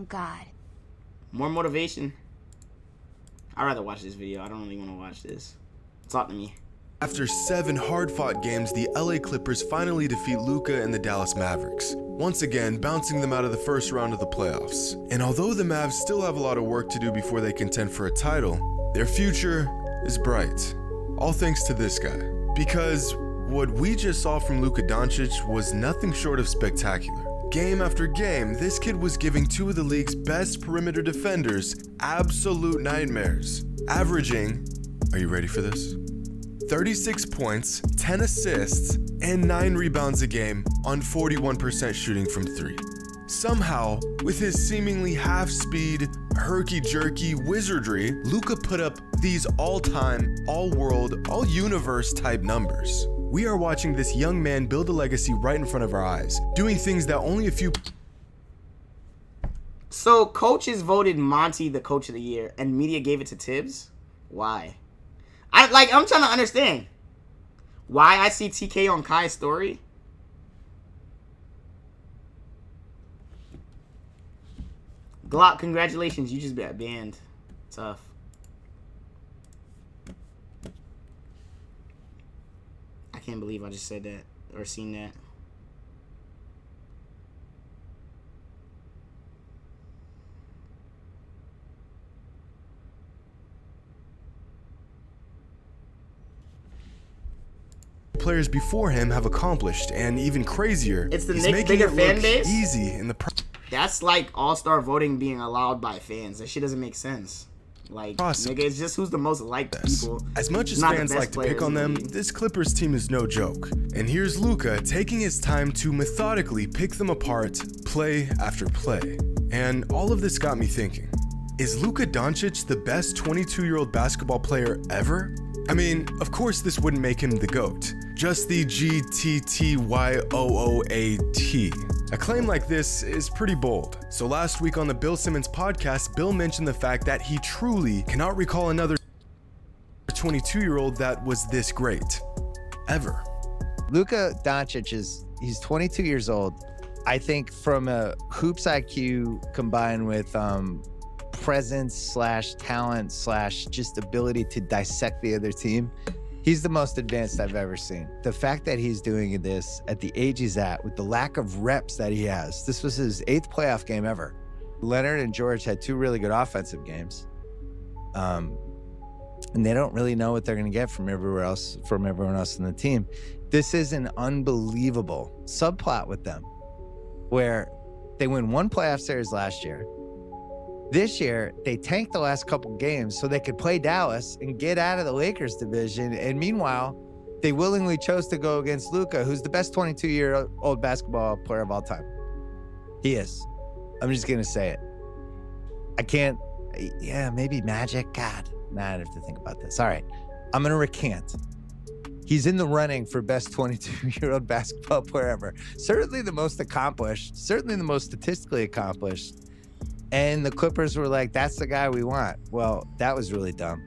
God. More motivation. I'd rather watch this video. I don't really want to watch this. Talk to me. After 7 hard-fought games, the LA Clippers finally defeat Luka and the Dallas Mavericks, once again bouncing them out of the first round of the playoffs. And although the Mavs still have a lot of work to do before they contend for a title, their future is bright. All thanks to this guy. Because what we just saw from Luka Doncic was nothing short of spectacular. Game after game, this kid was giving 2 of the league's best perimeter defenders absolute nightmares, averaging, are you ready for this? 36 points, 10 assists, and 9 rebounds a game on 41% shooting from 3. Somehow, with his seemingly half-speed, herky-jerky wizardry, Luka put up these all-time, all-world, all-universe type numbers. We are watching this young man build a legacy right in front of our eyes, doing things that only a few... So, coaches voted Monty the coach of the year, and media gave it to Tibbs? Why? I'm trying to understand. Why I see TK on Kai's story? Glock, congratulations. You just got banned. Tough. I can't believe I just said that or seen that. Players before him have accomplished, and even crazier, It's the he's Knicks' making bigger it fan look base? easy in the That's like all-star voting being allowed by fans. That shit doesn't make sense. Like, Process. nigga, it's just who's the most liked people. As much as Not the fans best like to pick players on in the them, league. this Clippers team is no joke. And here's Luka taking his time to methodically pick them apart, play after play. And all of this got me thinking, is Luka Doncic the best 22-year-old basketball player ever? I mean, of course this wouldn't make him the GOAT, just the GTTYOOAT. A claim like this is pretty bold. So last week on the Bill Simmons podcast, Bill mentioned the fact that he truly cannot recall another 22-year-old that was this great, ever. Luka Doncic he's 22 years old. I think from a hoops IQ combined with presence / talent / just ability to dissect the other team, he's the most advanced I've ever seen. The fact that he's doing this at the age he's at with the lack of reps that he has, this was his 8th playoff game ever. Leonard and George had 2 really good offensive games. And they don't really know what they're going to get from everyone else in the team. This is an unbelievable subplot with them where they win 1 playoff series last year. This year, they tanked the last couple games so they could play Dallas and get out of the Lakers division. And meanwhile, they willingly chose to go against Luka, who's the best 22-year-old basketball player of all time. He is. I'm just going to say it. I can't. Yeah, maybe Magic. God, now I have to think about this. All right. I'm going to recant. He's in the running for best 22-year-old basketball player ever. Certainly the most accomplished, certainly the most statistically accomplished. And the Clippers were like, that's the guy we want. Well, that was really dumb.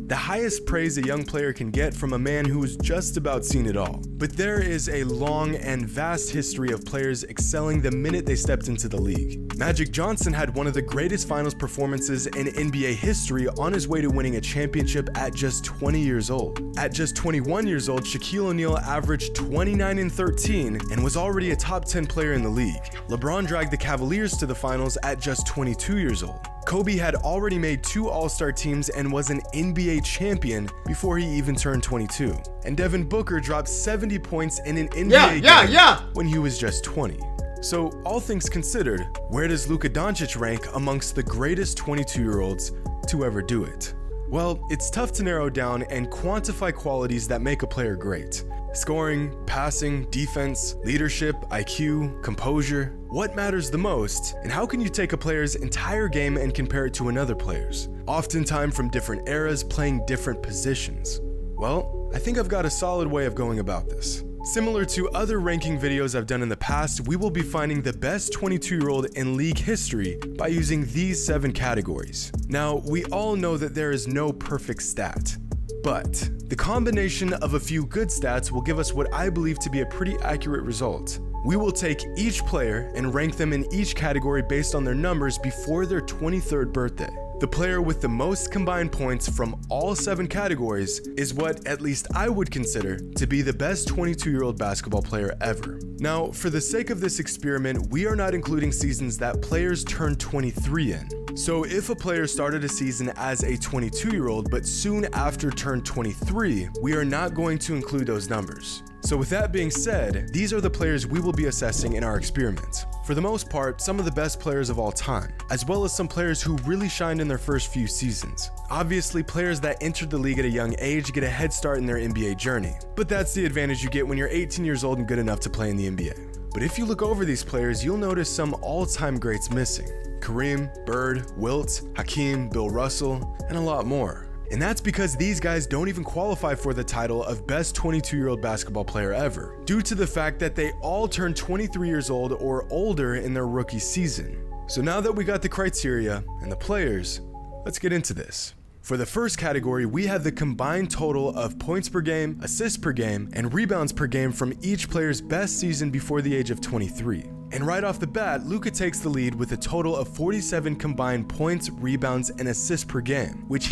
The highest praise a young player can get from a man who's just about seen it all. But there is a long and vast history of players excelling the minute they stepped into the league. Magic Johnson had one of the greatest finals performances in NBA history on his way to winning a championship at just 20 years old. At just 21 years old, Shaquille O'Neal averaged 29 and 13 and was already a top 10 player in the league. LeBron dragged the Cavaliers to the finals at just 22 years old. Kobe had already made 2 All-Star teams and was an NBA champion before he even turned 22. And Devin Booker dropped 70 points in an NBA game when he was just 20. So, all things considered, where does Luka Doncic rank amongst the greatest 22-year-olds to ever do it? Well, it's tough to narrow down and quantify qualities that make a player great. Scoring, passing, defense, leadership, IQ, composure. What matters the most, and how can you take a player's entire game and compare it to another player's? Oftentimes from different eras, playing different positions. Well, I think I've got a solid way of going about this. Similar to other ranking videos I've done in the past, we will be finding the best 22-year-old in league history by using these 7 categories. Now, we all know that there is no perfect stat, but the combination of a few good stats will give us what I believe to be a pretty accurate result. We will take each player and rank them in each category based on their numbers before their 23rd birthday. The player with the most combined points from all 7 categories is what at least I would consider to be the best 22-year-old basketball player ever. Now, for the sake of this experiment, we are not including seasons that players turned 23 in. So if a player started a season as a 22-year-old but soon after turned 23, we are not going to include those numbers. So with that being said, these are the players we will be assessing in our experiment. For the most part, some of the best players of all time, as well as some players who really shined in their first few seasons. Obviously, players that entered the league at a young age get a head start in their NBA journey, but that's the advantage you get when you're 18 years old and good enough to play in the NBA. But if you look over these players, you'll notice some all-time greats missing. Kareem, Bird, Wilt, Hakeem, Bill Russell, and a lot more. And that's because these guys don't even qualify for the title of best 22-year-old basketball player ever, due to the fact that they all turned 23 years old or older in their rookie season. So now that we got the criteria and the players, let's get into this. For the first category, we have the combined total of points per game, assists per game, and rebounds per game from each player's best season before the age of 23. And right off the bat, Luka takes the lead with a total of 47 combined points, rebounds, and assists per game, which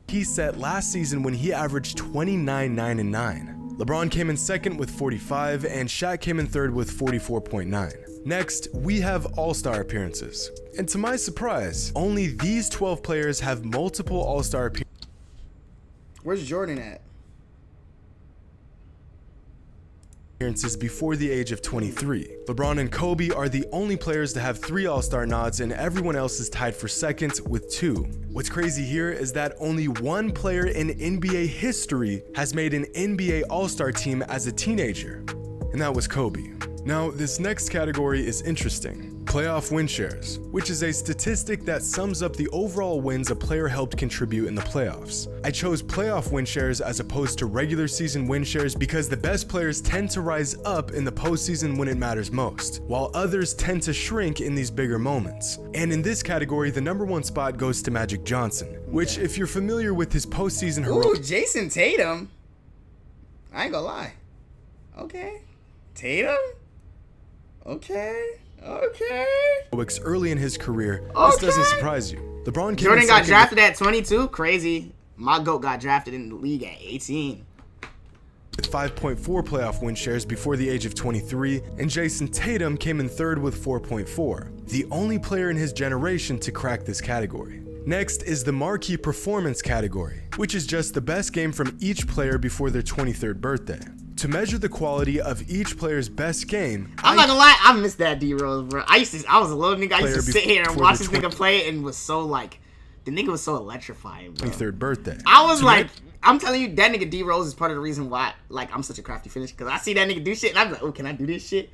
he set last season when he averaged 29, 9, and 9. LeBron came in second with 45, and Shaq came in third with 44.9. Next, we have All-Star appearances. And to my surprise, only these 12 players have multiple All-Star appearances. Where's Jordan at? Before the age of 23. LeBron and Kobe are the only players to have 3 All-Star nods, and everyone else is tied for second with 2. What's crazy here is that only 1 player in NBA history has made an NBA All-Star team as a teenager, and that was Kobe. Now, this next category is interesting. Playoff win shares, which is a statistic that sums up the overall wins a player helped contribute in the playoffs. I chose playoff win shares as opposed to regular season win shares because the best players tend to rise up in the postseason when it matters most, while others tend to shrink in these bigger moments. And in this category, the number 1 spot goes to Magic Johnson, which if you're familiar with his postseason Ooh, Jason Tatum. I ain't gonna lie. Okay. Tatum? Okay. Early in his career, this doesn't surprise you. LeBron came Jordan got drafted at 22. Crazy. My GOAT got drafted in the league at 18. With 5.4 playoff win shares before the age of 23, and Jason Tatum came in third with 4.4, the only player in his generation to crack this category. Next is the marquee performance category, which is just the best game from each player before their 23rd birthday. To measure the quality of each player's best game, I'm not gonna lie, I miss that D-Rose, bro. I was a little nigga. I used to sit here and watch this nigga play, and was so like, the nigga was so electrifying, bro. 23rd birthday. I was like, I'm telling you, that nigga D-Rose is part of the reason why, like, I'm such a crafty finisher, because I see that nigga do shit, and I'm like, oh, can I do this shit?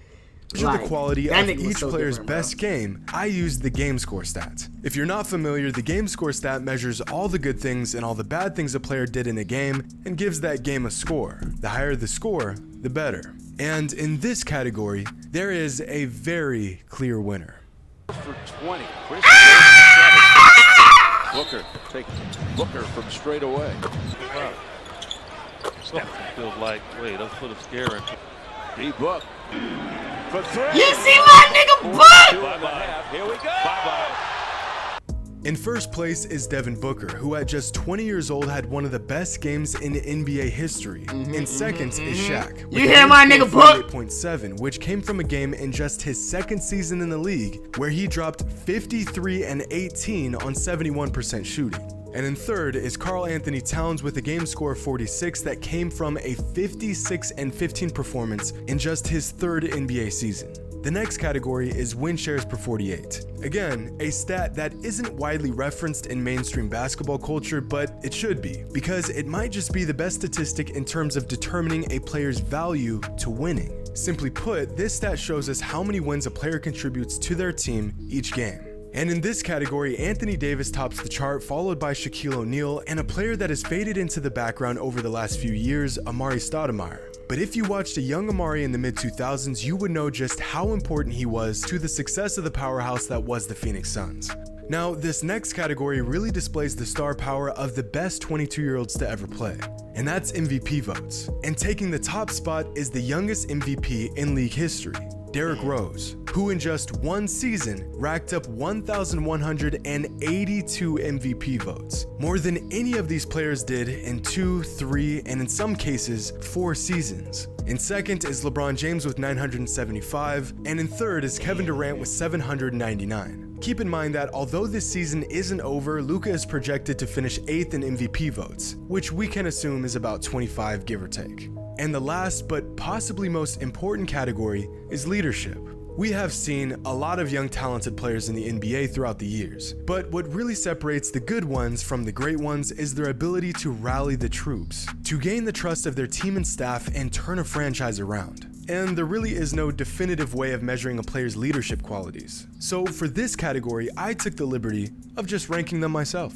Measure the quality of each so player's best game, I used the game score stat. If you're not familiar, the game score stat measures all the good things and all the bad things a player did in a game and gives that game a score. The higher the score, the better. And in this category, there is a very clear winner. For 20. Booker take Booker from straight away. Wow. Something feels like, wait, let's put a scare in. D-Book. For 3. You see my nigga butt? Bye-bye. Here we go. Bye-bye. In first place is Devin Booker, who at just 20 years old had one of the best games in NBA history. In second is Shaq. You hear my nigga Book? 8.7, which came from a game in just his second season in the league, where he dropped 53 and 18 on 71% shooting. And in third is Karl Anthony Towns with a game score of 46 that came from a 56 and 15 performance in just his third NBA season. The next category is win shares per 48. Again, a stat that isn't widely referenced in mainstream basketball culture, but it should be, because it might just be the best statistic in terms of determining a player's value to winning. Simply put, this stat shows us how many wins a player contributes to their team each game. And in this category, Anthony Davis tops the chart, followed by Shaquille O'Neal, and a player that has faded into the background over the last few years, Amari Stoudemire. But if you watched a young Amari in the mid-2000s, you would know just how important he was to the success of the powerhouse that was the Phoenix Suns. Now, this next category really displays the star power of the best 22-year-olds to ever play. and that's MVP votes. And taking the top spot is the youngest MVP in league history, Derrick Rose, who in just one season racked up 1,182 MVP votes, more than any of these players did in 2, 3, and in some cases 4 seasons. In second is LeBron James with 975, and in third is Kevin Durant with 799. Keep in mind that although this season isn't over, Luka is projected to finish 8th in MVP votes, which we can assume is about 25 give or take. And the last but possibly most important category is leadership. We have seen a lot of young talented players in the NBA throughout the years, but what really separates the good ones from the great ones is their ability to rally the troops, to gain the trust of their team and staff and turn a franchise around. And there really is no definitive way of measuring a player's leadership qualities. So for this category, I took the liberty of just ranking them myself.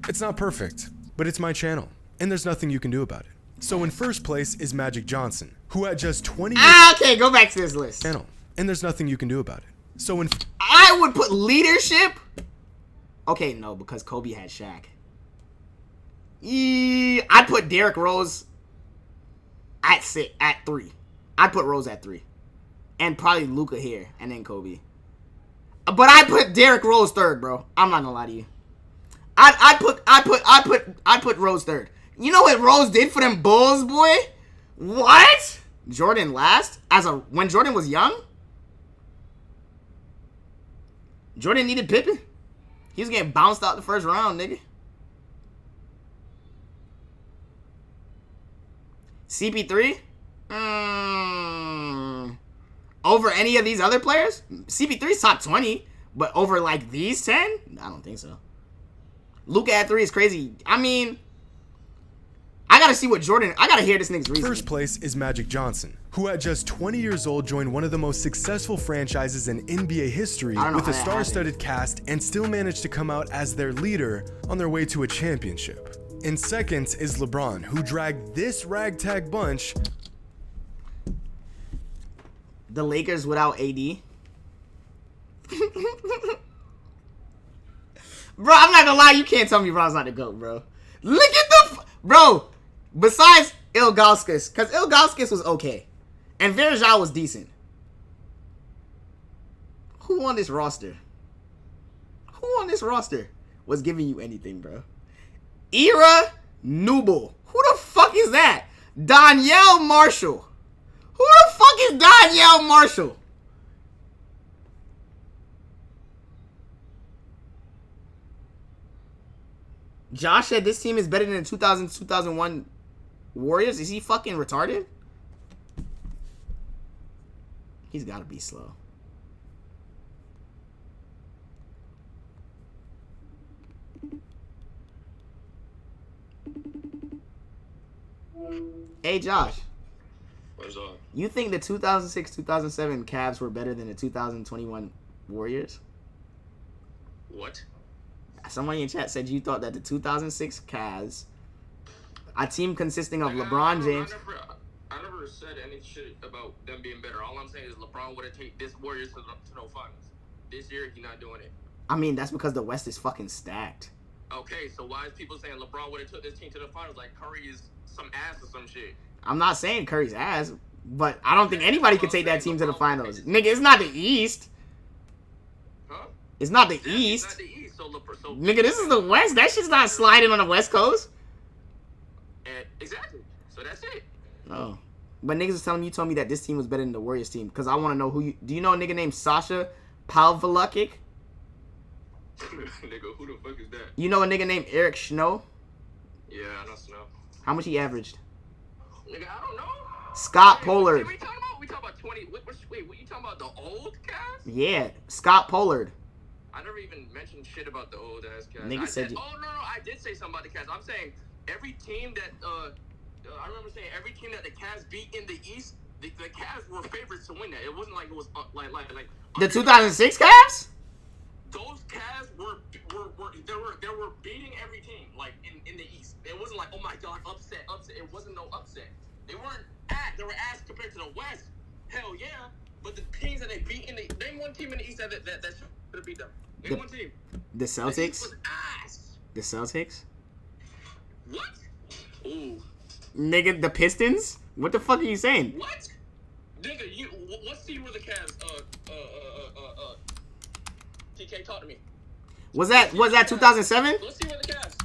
It's not perfect, but it's my channel, and there's nothing you can do about it. So in first place is Magic Johnson, who at just 20 years Okay, go back to this list. channel, and there's nothing you can do about it. So in I would put leadership. Okay, no, because Kobe had Shaq. I'd put Derrick Rose at 3. I'd put Rose at 3, and probably Luka here, and then Kobe. But I put Derrick Rose third, bro. I'm not gonna lie to you. I put Rose third. You know what Rose did for them Bulls, boy? What? Jordan last? When Jordan was young? Jordan needed Pippen. He was getting bounced out the first round, nigga. CP3? Over any of these other players? CP3's top 20, but over like these 10? I don't think so. Luka at 3 is crazy. I mean, I gotta see what Jordan. I gotta hear this nigga's reason. first place is Magic Johnson, who at just 20 years old joined one of the most successful franchises in NBA history with a star-studded cast and still managed to come out as their leader on their way to a championship. In second is LeBron, who dragged this ragtag bunch, The Lakers without AD. Bro, I'm not gonna lie, you can't tell me LeBron's not the GOAT, bro. Look at the bro. Besides Ilgauskas, because Ilgauskas was okay, and Verjao was decent. Who on this roster? Who on this roster was giving you anything, bro? Ira Nubel. Who the fuck is that? Donyell Marshall. Who the fuck is Donyell Marshall? Josh said this team is better than the 2000-2001 Warriors. Is he fucking retarded? He's got to be slow. Hey, Josh. What's up? You think the 2006-2007 Cavs were better than the 2021 Warriors? What? Someone in chat said you thought that the 2006 Cavs, a team consisting of LeBron James. I never said any shit about them being better. All I'm saying is LeBron would have taken this Warriors to no finals. This year, he's not doing it. I mean, that's because the West is fucking stacked. Okay, so why is people saying LeBron would have took this team to the finals like Curry is some ass or some shit? I'm not saying Curry's ass, but I don't think anybody could take that team to the finals. Nigga, it's not the East. Huh? It's not the It's East. not the East, so Nigga, this is the West. That shit's not sliding on the West Coast. Exactly. So that's it. Oh. But niggas was telling me, you told me that this team was better than the Warriors team. Because I want to know who you... Do you know a nigga named Sasha Pavlovic? Nigga, who the fuck is that? You know a nigga named Eric Snow? Yeah, I know Snow. How much he averaged? Nigga, I don't know. Scott Wait, Pollard. What you talking about? We talking about 20... Wait, what you talking about? The old Cavs? Yeah, Scott Pollard. I never even mentioned shit about the old ass Cavs. Nigga said you... Oh, no, I did say something about the Cavs. I'm saying every team that... I remember saying every team that the Cavs beat in the East, the Cavs were favorites to win that. It wasn't like it was like The 2006 Cavs? those Cavs were beating every team like in the East. It wasn't like, oh my god, upset. It wasn't no upset. They weren't they were ass compared to the West. Hell yeah. But the teams that they beat name one team in the East that should have beat them. Name one team. The Celtics? Was ass. The Celtics? What? Ooh. Nigga, the Pistons? What the fuck are you saying? What? Nigga, what seed were the Cavs? TK, talk to me. Was that 2007? Let's see where the Cavs.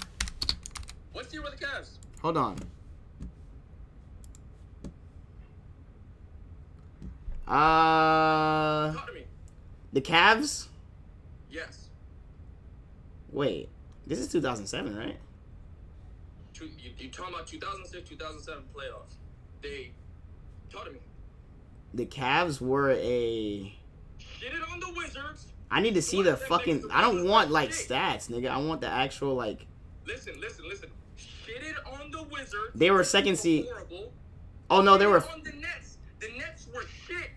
Let's see where the Cavs. Hold on. Talk to me. The Cavs? Yes. Wait, this is 2007, right? You talking about 2006, 2007 playoffs? They talk to me. The Cavs were a. Shitted on the Wizards. I need to see the fucking. I don't want like stats, nigga. I want the actual like. Listen. Shitted on the Wizards. They were second seed. Horrible. Oh no, they were. On the Nets. The Nets were shit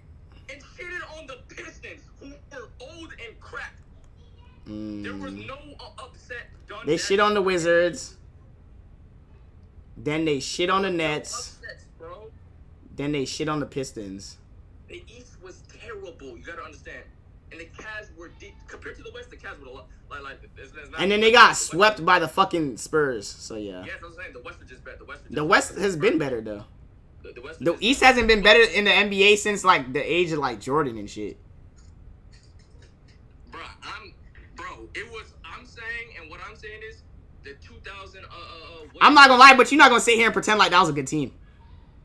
and shitted on the Pistons, who were old and crap. There was no upset done. They shit on the Wizards. Then they shit on the Nets. Upsets, bro. Then they shit on the Pistons. The East was terrible. You gotta understand. And the Cavs were deep compared to the West. The Cavs were a lot like. And then they got swept by the fucking Spurs. So yeah. Yes, I'm saying the West was just better. The West has been better though. The West. The East hasn't been better in the NBA since like the age of like Jordan and shit. I'm saying, and what I'm saying is the 2000. I'm not gonna lie, but you're not gonna sit here and pretend like that was a good team.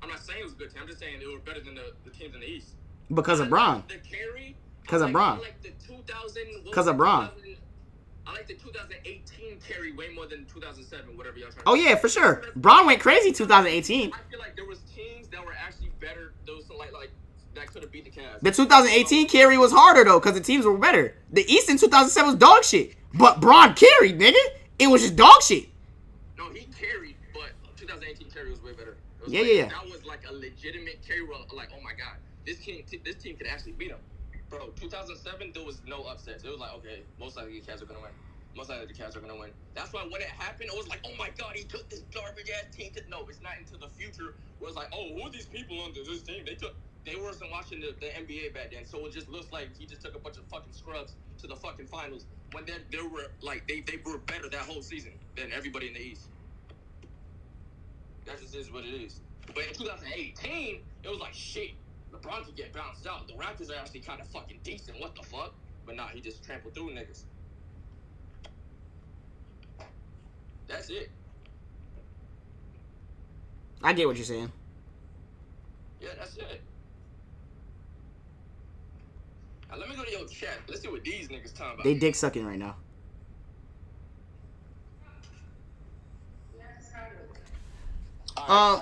I'm not saying it was a good team. I'm just saying they were better than the teams in the East. Because of Braun. The carry. Because of Braun. I like the 2000. Because of Braun. I like the 2018 carry way more than 2007. Whatever y'all trying. Oh yeah, for sure. Braun went crazy 2018. I feel like there was teams that were actually better. Those like that could have beat the Cavs. The 2018 carry was harder though, because the teams were better. The East in 2007 was dog shit. But Braun carried, nigga. It was just dog shit. No, he carried, but 2018 carry was way better. Yeah. That was like a legitimate carry. Like, oh my god, this team could actually beat him. Bro, 2007 there was no upsets. It was like, okay, most likely the Cavs are gonna win. That's why when it happened, it was like, oh my god, he took this garbage ass team. No, it's not until the future where it's like, oh, who are these people on this team? They wasn't watching the NBA back then, so it just looks like he just took a bunch of fucking scrubs to the fucking finals when they were like they were better that whole season than everybody in the East. That just is what it is. But in 2018, it was like shit. LeBron could get bounced out. The Raptors are actually kind of fucking decent. What the fuck? But nah, he just trampled through niggas. That's it. I get what you're saying. Yeah, that's it. Now let me go to your chat. Let's see what these niggas talking about. They dick sucking right now. Yeah,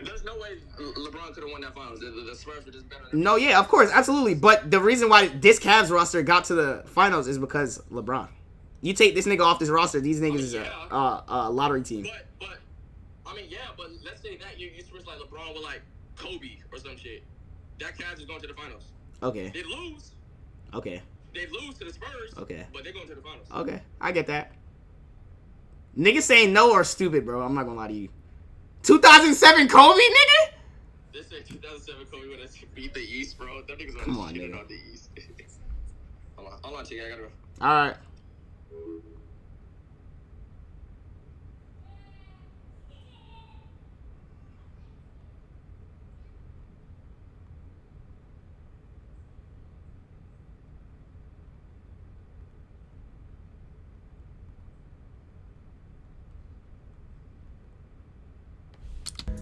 there's no way LeBron could have won that finals. The Spurs were just better. No, yeah, of course, absolutely. But the reason why this Cavs roster got to the finals is because LeBron. You take this nigga off this roster, these niggas is a lottery team. But I mean, yeah, but let's say that you switch like LeBron with like Kobe or some shit. That Cavs is going to the finals. Okay. They lose. Okay. They lose to the Spurs. Okay. But they're going to the finals. Okay, I get that. Niggas saying no are stupid, bro. I'm not gonna lie to you. 2007 Kobe, nigga? They say 2007 Kobe would have beat the East, bro. Them niggas Come would on, have cheated nigga. on the East. Hold on, chick. I gotta go. All right.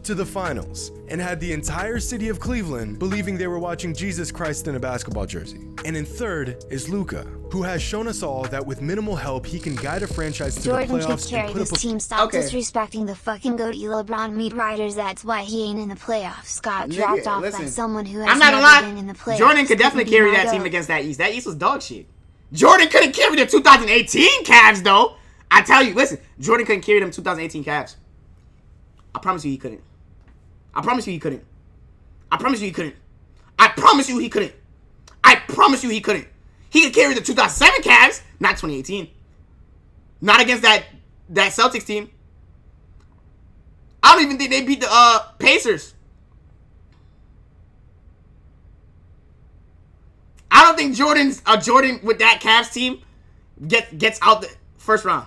To the finals, and had the entire city of Cleveland believing they were watching Jesus Christ in a basketball jersey. And in third is Luka, who has shown us all that with minimal help, he can guide a franchise to Jordan the could playoffs carry and put this up a team. Stop Okay. disrespecting the fucking goatee LeBron meat riders. That's why he ain't in the playoffs. Got Nigga, dropped off listen. by someone who has I'm not never gonna been in the lie. playoffs. Jordan could definitely Couldn't be carry my that team goat. against that East. That East was dog shit. Jordan couldn't carry the 2018 Cavs, though. I tell you, listen, Jordan couldn't carry them 2018 Cavs. I promise you he couldn't. I promise you he couldn't. I promise you he couldn't. I promise you he couldn't. I promise you he couldn't. He could carry the 2007 Cavs, not 2018. Not against that Celtics team. I don't even think they beat the Pacers. I don't think Jordan with that Cavs team gets out the first round.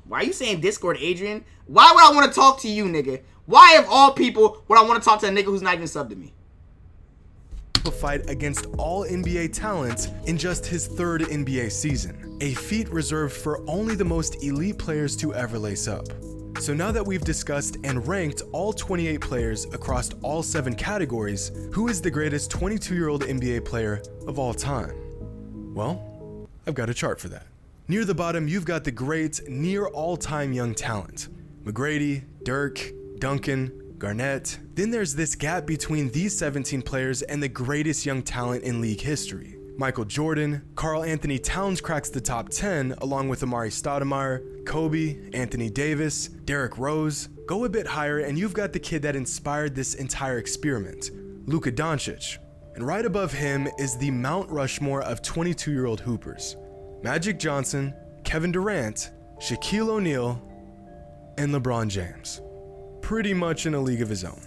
Why are you saying Discord, Adrian? Why would I want to talk to you, nigga? Why, of all people, would I want to talk to a nigga who's not even subbed to me? Fight against all NBA talent in just his third NBA season, a feat reserved for only the most elite players to ever lace up. So now that we've discussed and ranked all 28 players across all 7 categories, who is the greatest 22-year-old NBA player of all time? Well, I've got a chart for that. Near the bottom, you've got the great, near all-time young talent. McGrady, Dirk, Duncan, Garnett. Then there's this gap between these 17 players and the greatest young talent in league history. Michael Jordan, Karl Anthony Towns cracks the top 10 along with Amari Stoudemire, Kobe, Anthony Davis, Derrick Rose. Go a bit higher and you've got the kid that inspired this entire experiment, Luka Doncic. And right above him is the Mount Rushmore of 22-year-old hoopers. Magic Johnson, Kevin Durant, Shaquille O'Neal, and LeBron James. Pretty much in a league of his own.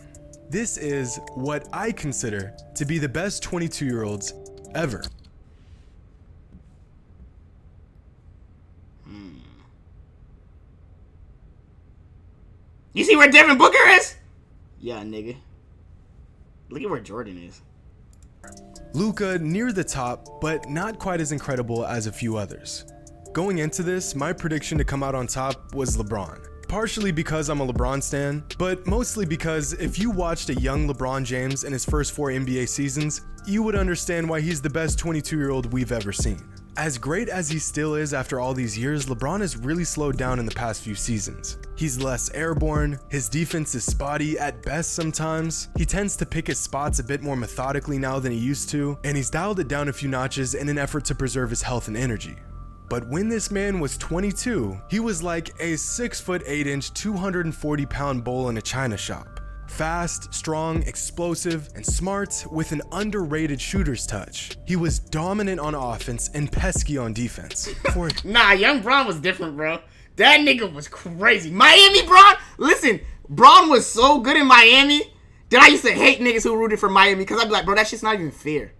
This is what I consider to be the best 22-year-olds ever. You see where Devin Booker is? Yeah, nigga. Look at where Jordan is. Luka near the top, but not quite as incredible as a few others. Going into this, my prediction to come out on top was LeBron. Partially because I'm a LeBron stan, but mostly because if you watched a young LeBron James in his first 4 NBA seasons, you would understand why he's the best 22-year-old we've ever seen. As great as he still is after all these years, LeBron has really slowed down in the past few seasons. He's less airborne, his defense is spotty at best sometimes, he tends to pick his spots a bit more methodically now than he used to, and he's dialed it down a few notches in an effort to preserve his health and energy. But when this man was 22, he was like a 6'8", 240-pound bull in a china shop. Fast, strong, explosive, and smart with an underrated shooter's touch. He was dominant on offense and pesky on defense. Nah, young Bron was different, bro. That nigga was crazy. Miami Bron? Listen, Bron was so good in Miami that I used to hate niggas who rooted for Miami because I'd be like, bro, that shit's not even fair.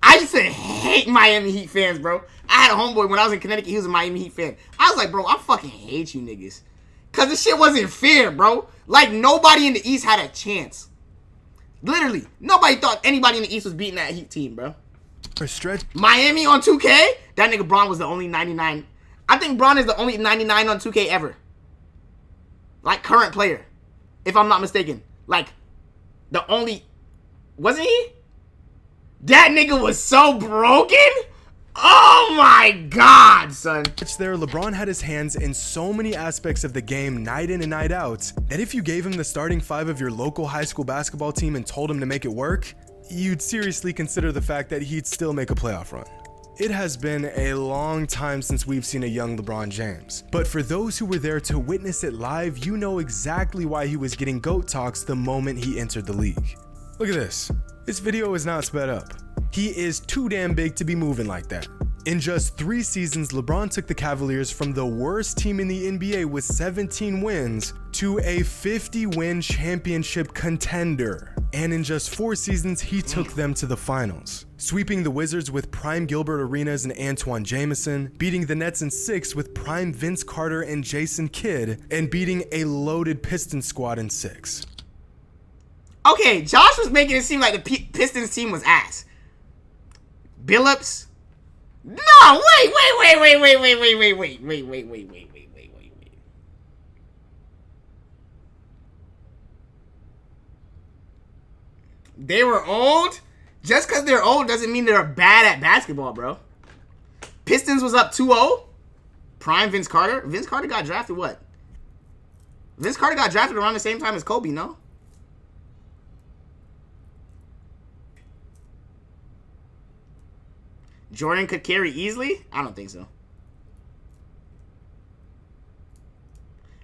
I used to hate Miami Heat fans, bro. I had a homeboy when I was in Connecticut, he was a Miami Heat fan. I was like, bro, I fucking hate you niggas. Because this shit wasn't fair, bro. Like, nobody in the East had a chance. Literally, nobody thought anybody in the East was beating that Heat team, bro. Miami on 2K? That nigga Bron was the only 99. I think Bron is the only 99 on 2K ever. Like, current player. If I'm not mistaken. Like, the only... Wasn't he? That nigga was so broken? Oh my god, son. There, LeBron had his hands in so many aspects of the game night in and night out that if you gave him the starting 5 of your local high school basketball team and told him to make it work, you'd seriously consider the fact that he'd still make a playoff run. It has been a long time since we've seen a young LeBron James, but for those who were there to witness it live, you know exactly why he was getting GOAT talks the moment he entered the league. Look at this. This video is not sped up. He is too damn big to be moving like that. In just 3 seasons, LeBron took the Cavaliers from the worst team in the NBA with 17 wins to a 50-win championship contender. And in just 4 seasons, he took them to the finals, sweeping the Wizards with prime Gilbert Arenas and Antoine Jamison, beating the Nets in 6 with prime Vince Carter and Jason Kidd, and beating a loaded Pistons squad in 6. Okay, Josh was making it seem like the Pistons team was ass. Billups? No, wait. They were old? Just because they're old doesn't mean they're bad at basketball, bro. Pistons was up 2-0. Prime Vince Carter. Vince Carter got drafted what? Vince Carter got drafted around the same time as Kobe, no? Jordan could carry easily? I don't think so.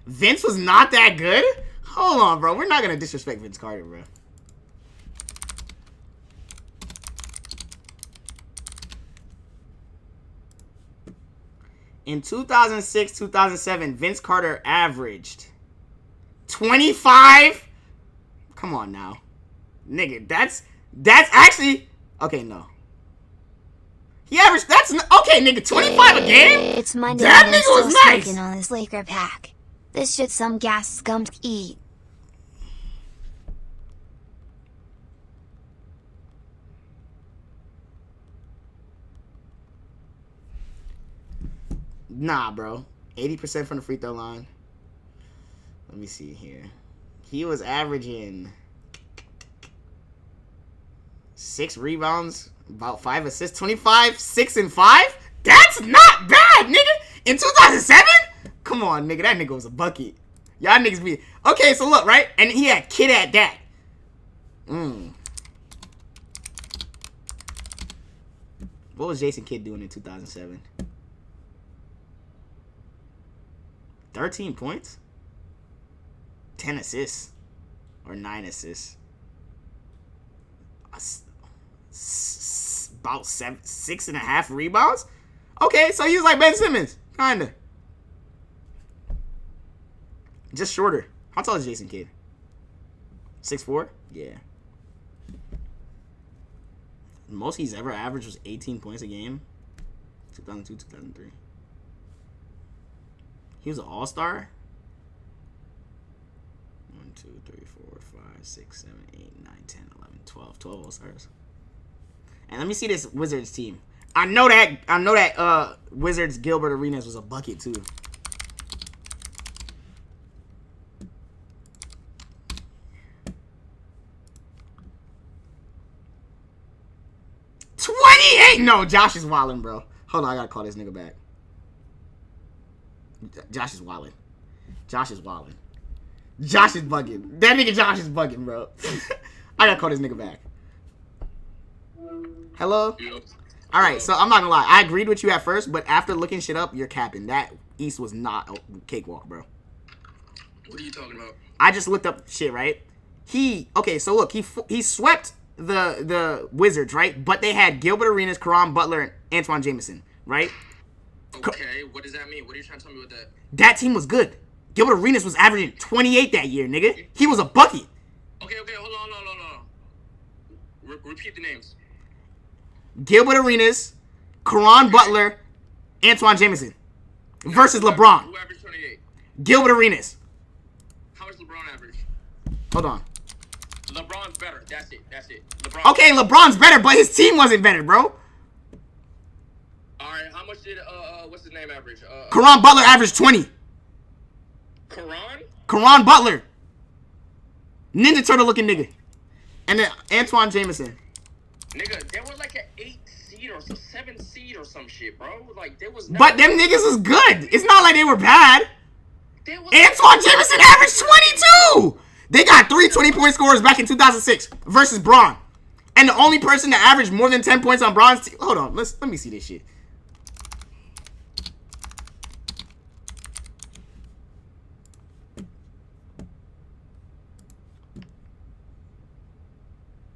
Vince was not that good? Hold on, bro. We're not going to disrespect Vince Carter, bro. In 2006-2007, Vince Carter averaged 25? Come on now. Nigga, that's actually... Okay, no. He averaged, that's, okay, nigga, 25 a game? It's Monday That and I'm nigga was still nice. smoking on this Laker pack. This shit some gas Scumtk eat. Nah, bro. 80% from the free throw line. Let me see here. He was averaging 6 rebounds, about 5 assists, 25, 6 and 5. That's not bad, nigga. In 2007? Come on, nigga. That nigga was a bucket. Y'all niggas be okay. So look, right, and he had Kid at that. What was Jason Kidd doing in 2007? 13 points, 10 assists, or 9 assists. About 6.5 rebounds. Okay, so he was like Ben Simmons, kinda. Just shorter. How tall is Jason Kidd? 6'4"? Yeah. Most he's ever averaged was 18 points a game. 2002, 2003. He was an all-star. 1, 2, 3, 4, 5, 6, 7, 8, 9, 10, 11, 12. 12 all-stars. And let me see this Wizards team. I know that Wizards Gilbert Arenas was a bucket too. No, Josh is wildin', bro. Hold on, I gotta call this nigga back. Josh is wildin'. Josh is wildin'. Josh is bugging. That nigga Josh is bugging, bro. I gotta call this nigga back. Hello? Alright, so I'm not gonna lie. I agreed with you at first, but after looking shit up, you're capping. That East was not a cakewalk, bro. What are you talking about? I just looked up shit, right? Okay, so look, he swept the Wizards, right? But they had Gilbert Arenas, Caron Butler, and Antoine Jameson, right? Okay, what does that mean? What are you trying to tell me with that? That team was good. Gilbert Arenas was averaging 28 that year, nigga. He was a bucket. Okay, hold on. Repeat the names. Gilbert Arenas, Caron Butler, Antoine Jameson versus LeBron. Who averaged 28? Gilbert Arenas. How much LeBron average? Hold on. LeBron's better. That's it. LeBron. Okay, LeBron's better, but his team wasn't better, bro. Alright, how much did what's his name average? Caron Butler averaged 20. Caron Butler. Ninja Turtle looking nigga. And then Antoine Jameson. Nigga, they were like an 8 seed or 7 seed or some shit, bro. Like, there was. But them niggas was good. It's not like they were bad. Antoine Jameson averaged 22. They got 3 20-point scorers back in 2006 versus Braun. And the only person that averaged more than 10 points on Braun's team. Hold on, let me see this shit.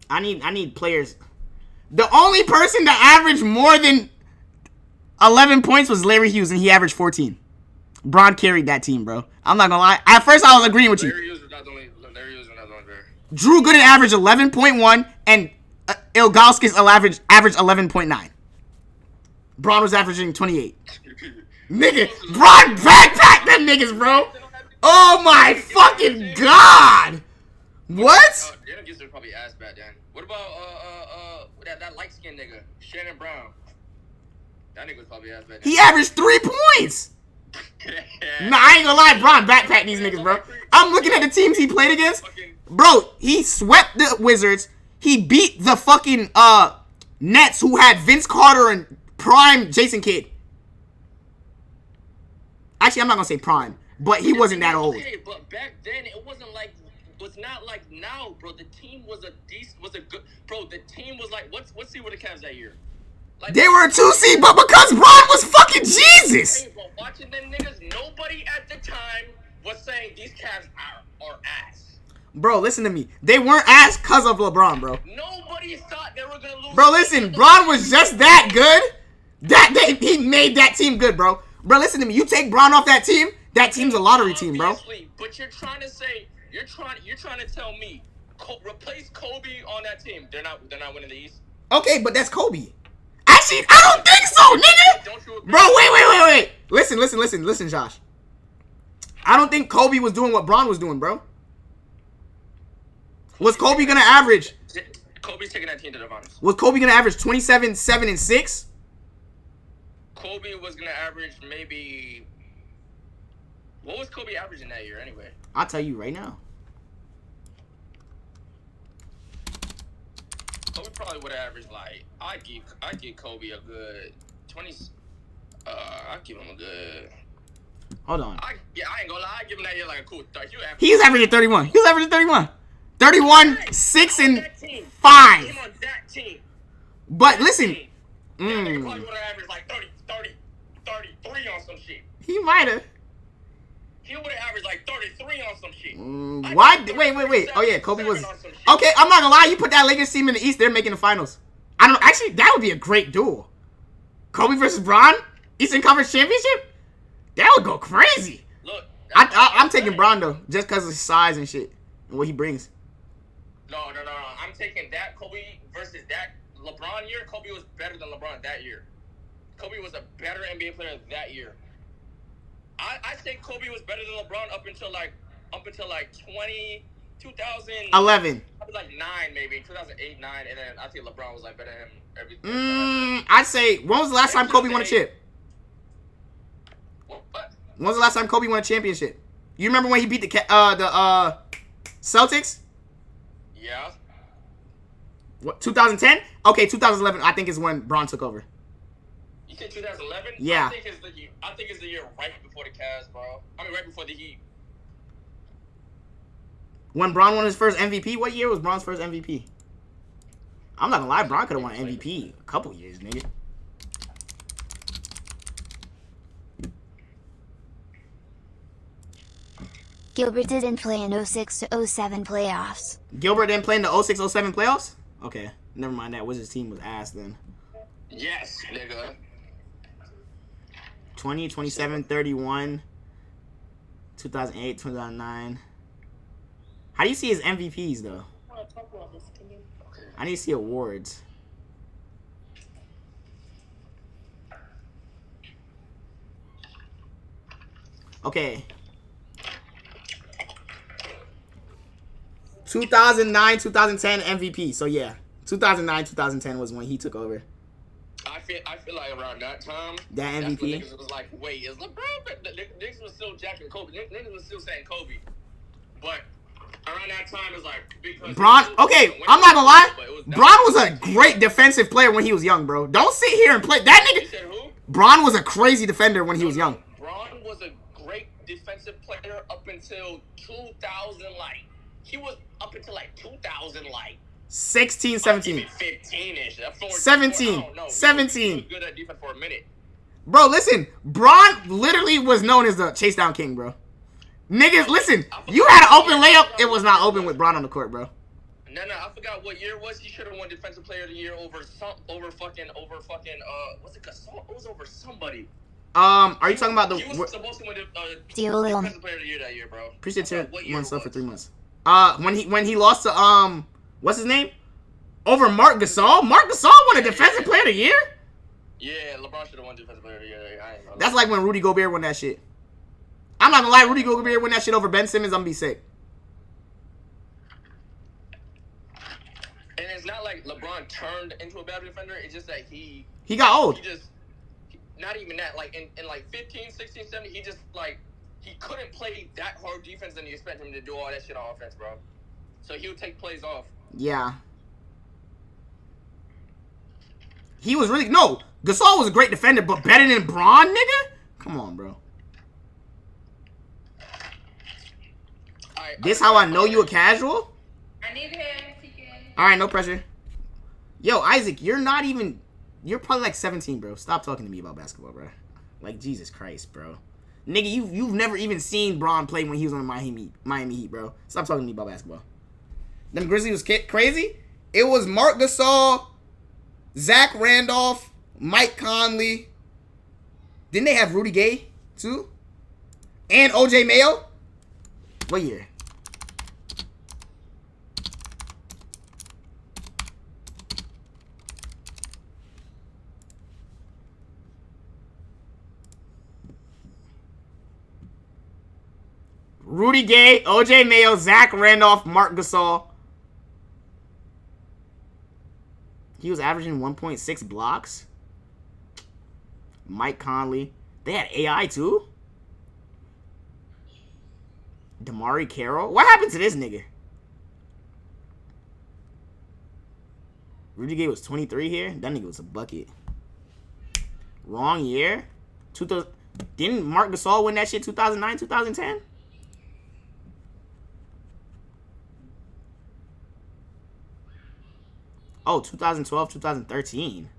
I need players. The only person that averaged more than 11 points was Larry Hughes, and he averaged 14. Braun carried that team, bro. I'm not gonna lie. At first, I was agreeing with you. Larry Hughes was not the only player. Drew Gooden averaged 11.1, and Ilgauskas averaged 11.9. Braun was averaging 28. Nigga, Braun backpacked them niggas, bro. Oh my fucking god. What? Jalen Gibson was probably ass bad then. What about that light skinned nigga, Shannon Brown? That nigga was probably ass bad then. He averaged 3 points. Nah, I ain't gonna lie, Braun backpacked these niggas, bro. I'm looking at the teams he played against. Bro, he swept the Wizards. He beat the fucking Nets, who had Vince Carter and prime Jason Kidd. Actually, I'm not gonna say prime, but he wasn't that old. Okay, but back then it wasn't like. Was not like now, bro. The team was a good, bro. The team was like, what's see what the Cavs that year? Like, they were a 2 seed, but because Braun was fucking Jesus. Hey, bro, watching them niggas, nobody at the time was saying these Cavs are ass. Bro, listen to me. They weren't ass because of LeBron, bro. Nobody thought they were gonna lose. Bro, listen, Braun was just that good. He made that team good, bro. Bro, listen to me. You take Braun off that team's a lottery team, bro. But you're trying to say. You're trying to tell me replace Kobe on that team. They're not winning the East. Okay, but that's Kobe. Actually, cheat? I don't think so, nigga. Don't you agree? Bro, wait. Listen, Josh. I don't think Kobe was doing what Bron was doing, bro. Was Kobe gonna average? Kobe's taking that team to the finals. Was Kobe gonna average 27, 7, and 6? Kobe was gonna average maybe. What was Kobe averaging that year anyway? I'll tell you right now. Kobe probably would have averaged like I give Kobe a good 20. I give him a good. Hold on. I ain't gonna lie. I give him that year like a cool 30. He's averaging 31. 31, 6, and that team. 5. Him on that team. But listen, That nigga probably would have averaged like 33 on some shit. he might have. He would have averaged like 33 on some shit. Why? Wait. Oh yeah, Kobe was. Okay, I'm not gonna lie. You put that Lakers team in the East, they're making the finals. I don't. Actually, that would be a great duel. Kobe versus Bron, Eastern Conference Championship. That would go crazy. Look, I'm taking Bron though, just because of his size and shit and what he brings. No. I'm taking that Kobe versus that LeBron year. Kobe was better than LeBron that year. Kobe was a better NBA player that year. I think Kobe was better than LeBron up until like 2000. 11. Probably like 9 maybe 2008, 9, and then I think LeBron was like better than him everything. I'd say when was the last time Kobe won a chip? What? When was the last time Kobe won a championship? You remember when he beat the Celtics? Yeah. What, 2010? Okay, 2011. I think is when Bron took over. You said 2011? Yeah. I think it's the year right before the Cavs, bro. I mean, right before the Heat. When Bron won his first MVP? What year was Bron's first MVP? I'm not gonna lie, Bron could have won MVP a couple years, nigga. Gilbert didn't play in 06 to 07 playoffs. Gilbert didn't play in the 06-07 playoffs? Okay, never mind that. Wizards team was ass then. Yes, nigga. 20, 27, 31, 2008, 2009. How do you see his MVPs, though? I need to see awards. Okay. 2009, 2010 MVP. So, yeah. 2009, 2010 was when he took over. I feel like around that time, That that's when MVP? niggas was like, wait, is LeBron? Niggas was still jacking Kobe. Niggas was still saying Kobe. But around that time, it's like because Bron, okay, I'm not gonna lie. Bron was a great defensive player when he was young, bro. Don't sit here and play that You nigga. said who? Bron was a crazy defender when he was young. Bron was a great defensive player up until 2000. Like he was up until like 2000. Like 16, 17. 15-ish. 17. He was 17. good at defense for a minute. Bro, listen. Bron literally was known as the chase down king, bro. Niggas, listen. You had an open layup. It was not open with Bron on the court, bro. No, I forgot what year it was. He should have won Defensive Player of the Year over fucking was it Gasol? It was over somebody. Are you talking about He was the? supposed to win Julian. Defensive Player of the Year that year, bro. Appreciate you What year one it stuff for was. 3 months. When he lost to what's his name? Over Mark Gasol. Mark Gasol won a Defensive Player of the Year. Yeah, LeBron should have won Defensive Player of the Year. I ain't gonna That's lie. like when Rudy Gobert won that shit. I'm not gonna lie, Rudy Gobert won that shit over Ben Simmons. I'm gonna be sick. And it's not like LeBron turned into a bad defender. It's just that he He got old. not even that. Like in like 15, 16, 17, he just like he couldn't play that hard defense, and you expect him to do all that shit on offense, bro. So he would take plays off. Yeah. He was really no. Gasol was a great defender, but better than Bron, nigga. Come on, bro. This how I know you a casual? I need him, TK. All right, no pressure. Yo, Isaac, you're not even. You're probably like 17, bro. Stop talking to me about basketball, bro. Like Jesus Christ, bro. Nigga, you've never even seen Bron play when he was on the Miami Heat, bro. Stop talking to me about basketball. Them Grizzlies was crazy. It was Mark Gasol, Zach Randolph, Mike Conley. Didn't they have Rudy Gay too? And OJ Mayo? What year? Rudy Gay, OJ Mayo, Zach Randolph, Mark Gasol. He was averaging 1.6 blocks. Mike Conley. They had AI too? Damari Carroll? What happened to this nigga? Rudy Gay was 23 here? That nigga was a bucket. Wrong year? Didn't Mark Gasol win that shit 2009, 2010? Oh, 2012, 2013.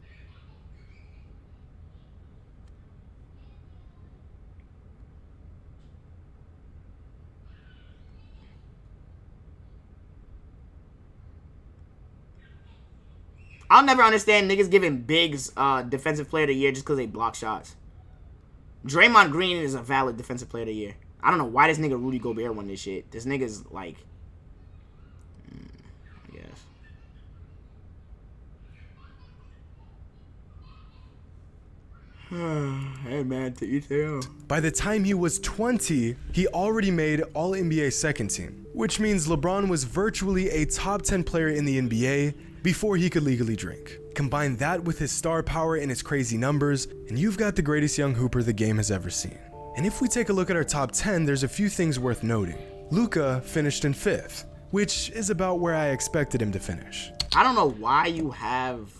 I'll never understand niggas giving Biggs defensive player of the year just because they block shots. Draymond Green is a valid defensive player of the year. I don't know why this nigga Rudy Gobert won this shit. This nigga's like... I guess. Hey man, to each their own. By the time he was 20, he already made All-NBA second team, which means LeBron was virtually a top 10 player in the NBA before he could legally drink. Combine that with his star power and his crazy numbers, and you've got the greatest young hooper the game has ever seen. And if we take a look at our top 10, there's a few things worth noting. Luka finished in 5th, which is about where I expected him to finish. I don't know why you have...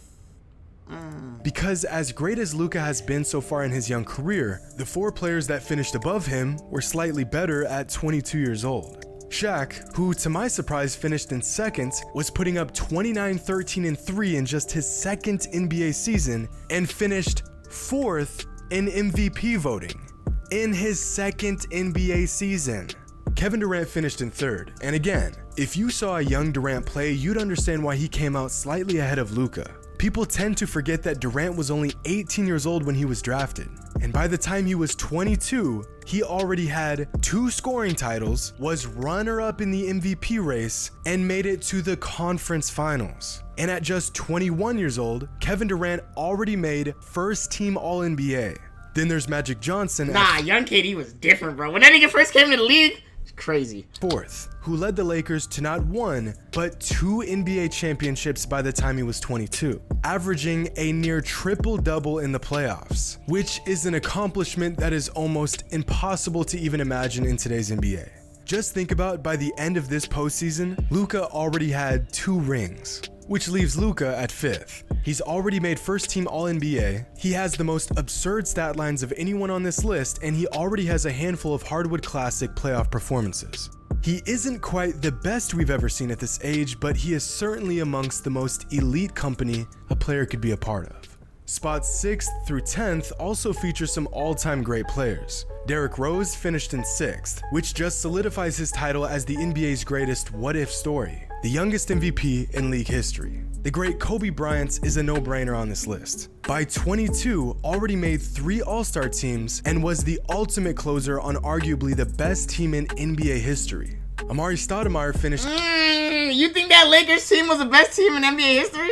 Because as great as Luka has been so far in his young career, the 4 players that finished above him were slightly better at 22 years old. Shaq, who to my surprise finished in 2nd, was putting up 29, 13, and 3 in just his 2nd NBA season and finished 4th in MVP voting in his 2nd NBA season. Kevin Durant finished in 3rd, and again, if you saw a young Durant play, you'd understand why he came out slightly ahead of Luka. People tend to forget that Durant was only 18 years old when he was drafted, and by the time he was 22, he already had 2 scoring titles, was runner-up in the MVP race, and made it to the conference finals. And at just 21 years old, Kevin Durant already made first-team All-NBA. Then there's Magic Johnson. Nah, young KD was different, bro. When that nigga first came into the league, it's crazy. 4th, who led the Lakers to not 1, but 2 NBA championships by the time he was 22, averaging a near triple-double in the playoffs, which is an accomplishment that is almost impossible to even imagine in today's NBA. Just think about, by the end of this postseason, Luka already had 2 rings, which leaves Luka at 5th. He's already made first-team All-NBA, he has the most absurd stat lines of anyone on this list, and he already has a handful of Hardwood Classic playoff performances. He isn't quite the best we've ever seen at this age, but he is certainly amongst the most elite company a player could be a part of. Spots 6th through 10th also feature some all-time great players. Derrick Rose finished in 6th, which just solidifies his title as the NBA's greatest what-if story, the youngest MVP in league history. The great Kobe Bryant is a no-brainer on this list. By 22, already made 3 All-Star teams and was the ultimate closer on arguably the best team in NBA history. Amari Stoudemire finished... You think that Lakers team was the best team in NBA history?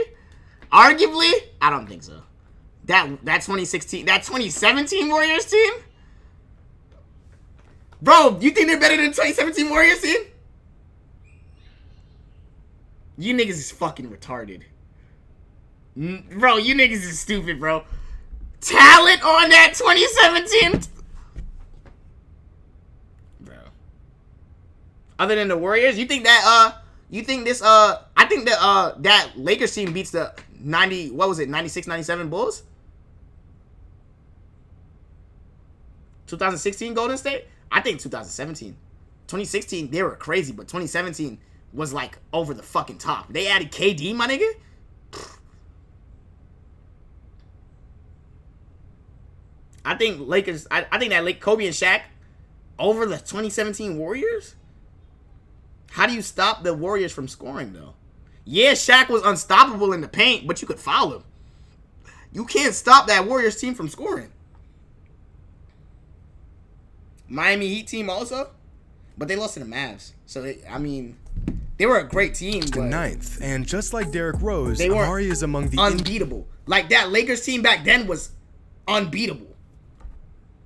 Arguably? I don't think so. That 2016, that 2017 Warriors team? Bro, you think they're better than the 2017 Warriors team? You niggas is fucking retarded. Bro, you niggas is stupid, bro. Talent on that 2017... Bro. Other than the Warriors, you think that, I think that, that Lakers team beats the 96, 97 Bulls? 2016 Golden State? I think 2017. 2016, they were crazy, but 2017 was like over the fucking top. They added KD, my nigga. I think Lakers, I think that Kobe and Shaq over the 2017 Warriors? How do you stop the Warriors from scoring, though? Yeah, Shaq was unstoppable in the paint, but you could foul him. You can't stop that Warriors team from scoring. Miami Heat team also, but they lost to the Mavs. So, they were a great team. But 9th, and just like Derrick Rose, they Amari is among the... unbeatable. Like, that Lakers team back then was unbeatable.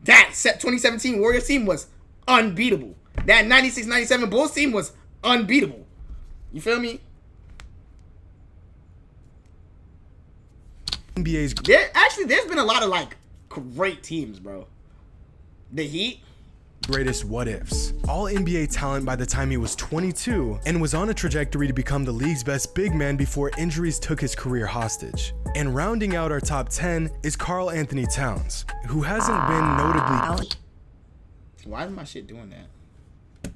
That 2017 Warriors team was unbeatable. That 96-97 Bulls team was unbeatable. You feel me? NBA's There's been a lot of like great teams, bro. The Heat. greatest what ifs. All NBA talent by the time he was 22 and was on a trajectory to become the league's best big man before injuries took his career hostage. And rounding out our top 10 is Karl Anthony Towns, who hasn't been notably. Why is my shit doing that?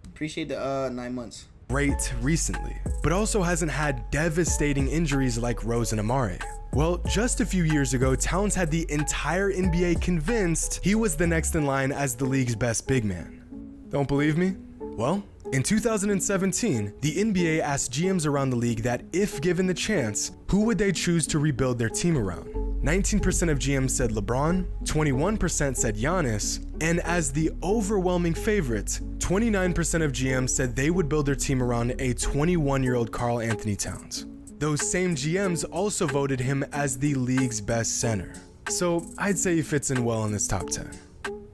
Appreciate the 9 months. Great recently, but also hasn't had devastating injuries like Rose and Amare. Well, just a few years ago, Towns had the entire NBA convinced he was the next in line as the league's best big man. Don't believe me? Well, in 2017, the NBA asked GMs around the league that if given the chance, who would they choose to rebuild their team around? 19% of GMs said LeBron, 21% said Giannis, and as the overwhelming favorite, 29% of GMs said they would build their team around a 21-year-old Karl Anthony Towns. Those same GMs also voted him as the league's best center. So I'd say he fits in well in this top 10.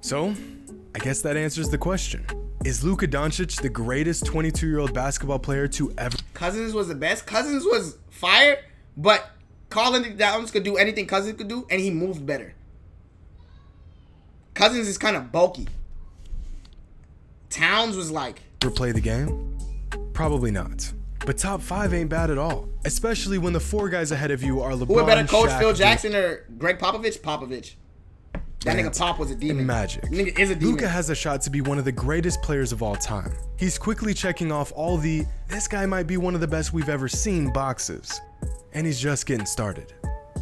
So I guess that answers the question. Is Luka Doncic the greatest 22-year-old basketball player to ever? Cousins was the best. Cousins was fire, but Karl Anthony Towns could do anything Cousins could do, and he moved better. Cousins is kind of bulky. Towns was like... Play the game? Probably not. But top 5 ain't bad at all, especially when the 4 guys ahead of you are LeBron, Who would better coach, Shaq, Phil Jackson or Greg Popovich? Popovich. That nigga Pop was a demon. and Magic. Nigga is a demon. Luka has a shot to be one of the greatest players of all time. He's quickly checking off all the "this guy might be one of the best we've ever seen" boxes. And he's just getting started.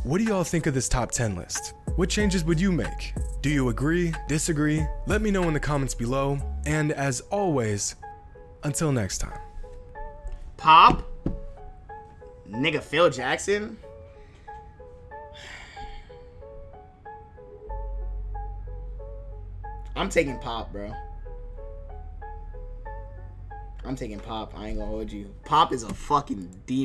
What do y'all think of this top 10 list? What changes would you make? Do you agree? Disagree? Let me know in the comments below. And as always, until next time. Pop? Nigga Phil Jackson? I'm taking Pop, bro. I'm taking Pop. I ain't gonna hold you. Pop is a fucking demon.